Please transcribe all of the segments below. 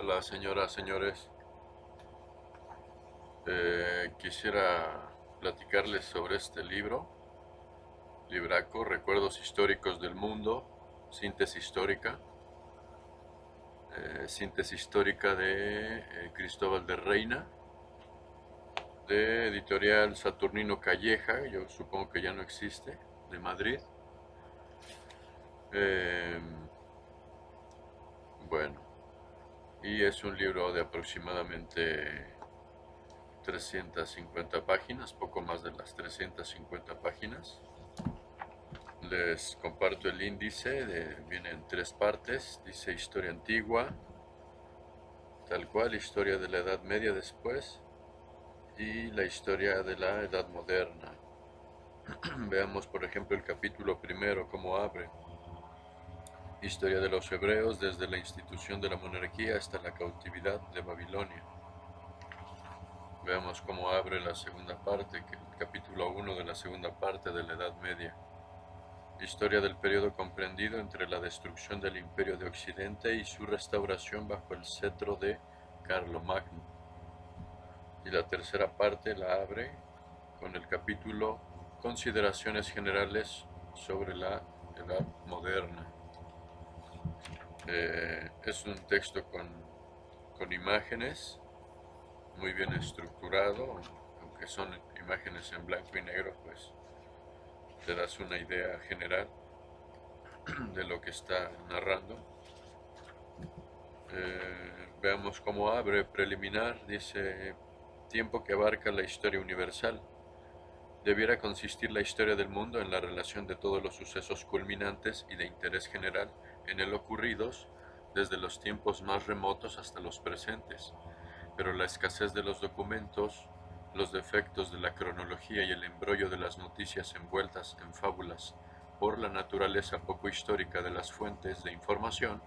Hola señoras, señores. Quisiera platicarles sobre este libraco, Recuerdos históricos del mundo, síntesis histórica, síntesis histórica de Cristóbal de Reina, de editorial Saturnino Calleja, yo supongo que ya no existe, de Madrid. Eh, bueno, y es un libro de aproximadamente 350 páginas, poco más de las 350 páginas. Les comparto el índice, viene en tres partes, dice historia antigua, tal cual, historia de la Edad Media después y la historia de la Edad Moderna. Veamos por ejemplo el capítulo primero, cómo abre. Historia de los hebreos desde la institución de la monarquía hasta la cautividad de Babilonia. Veamos cómo abre la segunda parte, el capítulo 1 de la segunda parte de la Edad Media. Historia del periodo comprendido entre la destrucción del Imperio de Occidente y su restauración bajo el cetro de Carlomagno. Y la tercera parte la abre con el capítulo Consideraciones generales sobre la Edad Moderna. Es un texto con imágenes, muy bien estructurado, aunque son imágenes en blanco y negro, pues te das una idea general de lo que está narrando. Veamos cómo abre preliminar, dice, tiempo que abarca la historia universal. Debiera consistir la historia del mundo en la relación de todos los sucesos culminantes y de interés general en él ocurridos desde los tiempos más remotos hasta los presentes, pero la escasez de los documentos, los defectos de la cronología y el embrollo de las noticias envueltas en fábulas por la naturaleza poco histórica de las fuentes de información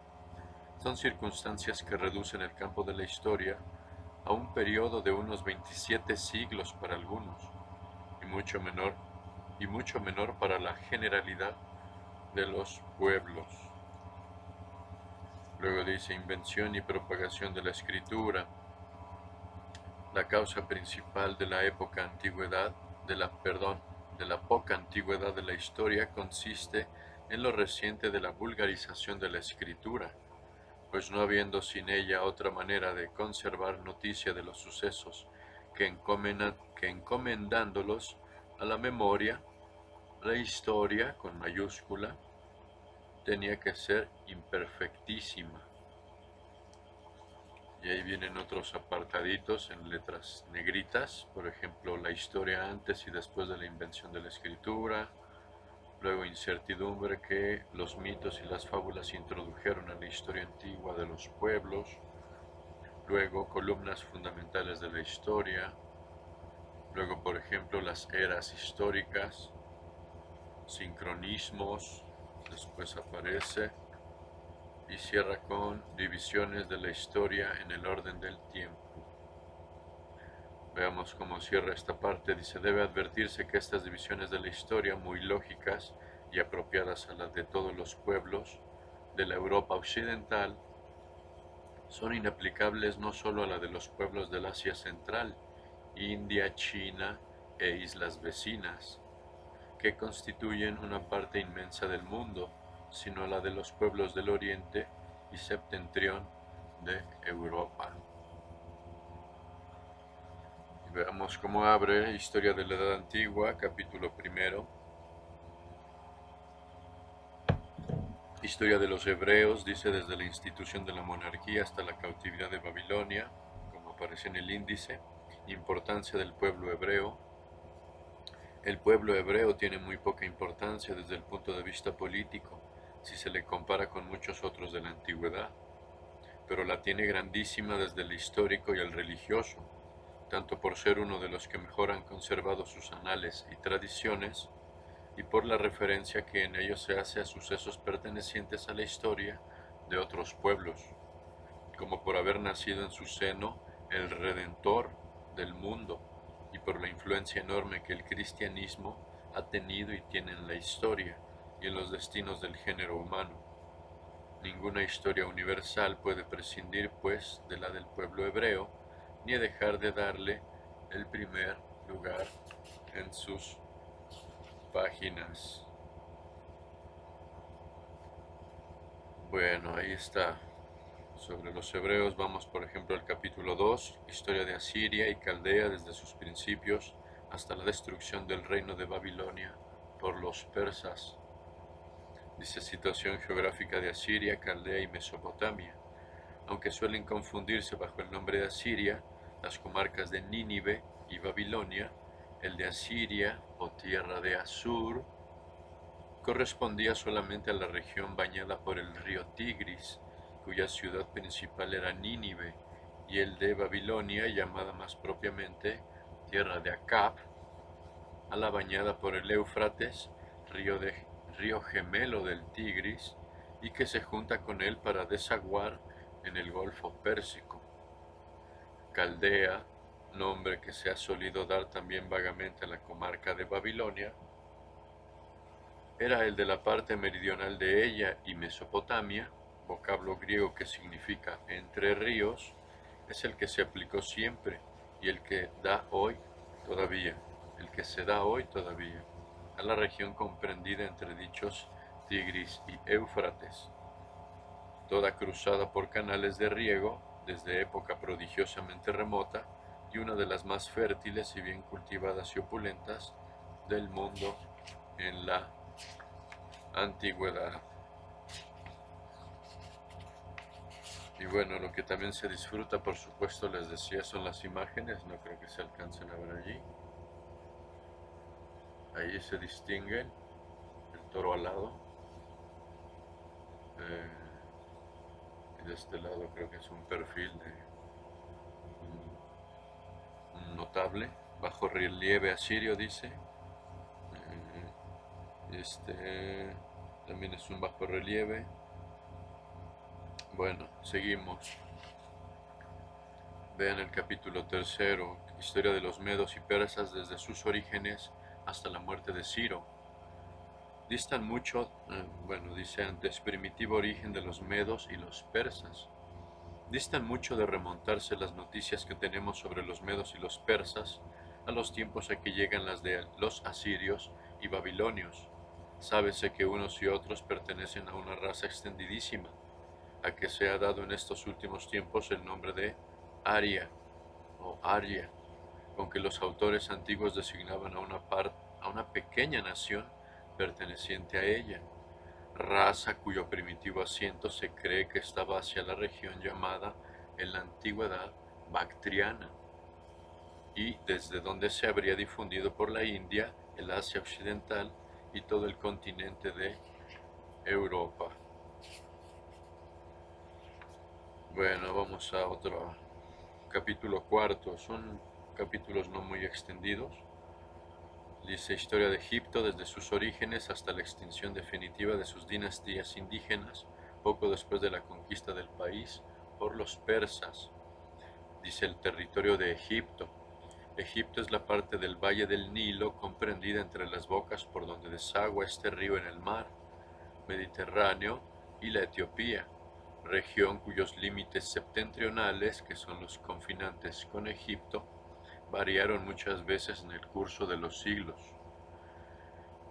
son circunstancias que reducen el campo de la historia a un periodo de unos 27 siglos para algunos, y mucho menor para la generalidad de los pueblos. Luego dice invención y propagación de la escritura. La causa principal de la época antigüedad, de la poca antigüedad de la historia consiste en lo reciente de la vulgarización de la escritura, pues no habiendo sin ella otra manera de conservar noticia de los sucesos que encomendándolos a la memoria, la historia, con mayúscula, tenía que ser imperfectísima. Y ahí vienen otros apartaditos en letras negritas, por ejemplo, la historia antes y después de la invención de la escritura, luego incertidumbre que los mitos y las fábulas introdujeron a la historia antigua de los pueblos, luego columnas fundamentales de la historia, luego por ejemplo las eras históricas, sincronismos, después aparece y cierra con divisiones de la historia en el orden del tiempo. Veamos cómo cierra esta parte. Dice, debe advertirse que estas divisiones de la historia, muy lógicas y apropiadas a las de todos los pueblos de la Europa occidental, son inaplicables no solo a la de los pueblos del Asia Central, India, China e islas vecinas, que constituyen una parte inmensa del mundo, sino a la de los pueblos del Oriente y Septentrión de Europa. Y veamos cómo abre Historia de la Edad Antigua, capítulo primero. Historia de los hebreos, dice desde la institución de la monarquía hasta la cautividad de Babilonia, como aparece en el índice. Importancia del pueblo hebreo. El pueblo hebreo tiene muy poca importancia desde el punto de vista político, si se le compara con muchos otros de la antigüedad, pero la tiene grandísima desde el histórico y el religioso, tanto por ser uno de los que mejor han conservado sus anales y tradiciones, y por la referencia que en ellos se hace a sucesos pertenecientes a la historia de otros pueblos, como por haber nacido en su seno el Redentor del mundo, y por la influencia enorme que el cristianismo ha tenido y tiene en la historia y en los destinos del género humano. Ninguna historia universal puede prescindir, pues, de la del pueblo hebreo, ni dejar de darle el primer lugar en sus páginas. Bueno, ahí está. Sobre los hebreos vamos por ejemplo al capítulo 2, historia de Asiria y Caldea desde sus principios hasta la destrucción del reino de Babilonia por los persas. Dice situación geográfica de Asiria, Caldea y Mesopotamia. Aunque suelen confundirse bajo el nombre de Asiria, las comarcas de Nínive y Babilonia, el de Asiria o tierra de Asur, correspondía solamente a la región bañada por el río Tigris, cuya ciudad principal era Nínive, y el de Babilonia, llamada más propiamente tierra de Acab, a la bañada por el Éufrates, río gemelo del Tigris, y que se junta con él para desaguar en el Golfo Pérsico. Caldea, nombre que se ha solido dar también vagamente a la comarca de Babilonia, era el de la parte meridional de ella, y Mesopotamia, vocablo griego que significa entre ríos, es el que se aplicó siempre y el que da hoy todavía, el que se da hoy todavía, a la región comprendida entre dichos Tigris y Éufrates, toda cruzada por canales de riego desde época prodigiosamente remota y una de las más fértiles y bien cultivadas y opulentas del mundo en la antigüedad. Y bueno, lo que también se disfruta, por supuesto, les decía, son las imágenes, no creo que se alcancen a ver allí. Ahí se distingue el toro alado. Y de este lado creo que es un perfil de un notable, bajo relieve asirio, dice. Este también es un bajo relieve. Bueno, seguimos. Vean el capítulo 3, historia de los medos y persas desde sus orígenes hasta la muerte de Ciro. Distan mucho, bueno, dice antes, primitivo origen de los medos y los persas. Distan mucho de remontarse las noticias que tenemos sobre los medos y los persas a los tiempos a que llegan las de los asirios y babilonios. Sábese que unos y otros pertenecen a una raza extendidísima, a que se ha dado en estos últimos tiempos el nombre de Aria o Arya, con que los autores antiguos designaban a una pequeña nación perteneciente a ella, raza cuyo primitivo asiento se cree que estaba hacia la región llamada en la antigüedad Bactriana, y desde donde se habría difundido por la India, el Asia Occidental y todo el continente de Europa. Bueno, vamos a otro capítulo 4, son capítulos no muy extendidos. Dice historia de Egipto desde sus orígenes hasta la extinción definitiva de sus dinastías indígenas, poco después de la conquista del país por los persas. Dice el territorio de Egipto. Egipto es la parte del valle del Nilo comprendida entre las bocas por donde desagua este río en el mar Mediterráneo y la Etiopía, región cuyos límites septentrionales, que son los confinantes con Egipto, variaron muchas veces en el curso de los siglos.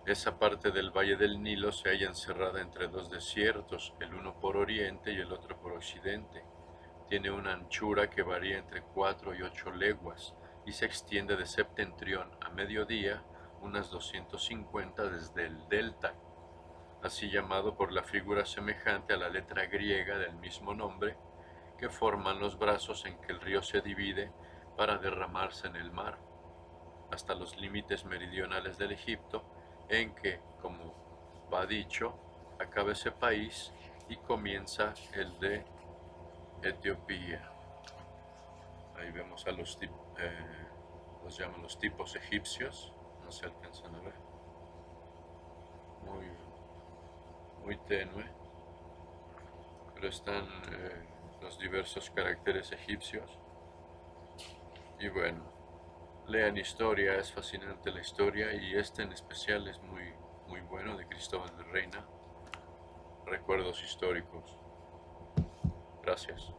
Esa parte del valle del Nilo se halla encerrada entre dos desiertos, el uno por oriente y el otro por occidente. Tiene una anchura que varía entre 4 y 8 leguas y se extiende de septentrión a mediodía unas 250 desde el delta, así llamado por la figura semejante a la letra griega del mismo nombre, que forman los brazos en que el río se divide para derramarse en el mar, hasta los límites meridionales del Egipto, en que, como va dicho, acaba ese país y comienza el de Etiopía. Ahí vemos a los llaman los tipos egipcios, no se alcanzan a ver, muy, muy tenue, pero están los diversos caracteres egipcios. Y bueno, lean historia, es fascinante la historia, y este en especial es muy, muy bueno, de Cristóbal de Reina. recuerdos históricos. Gracias.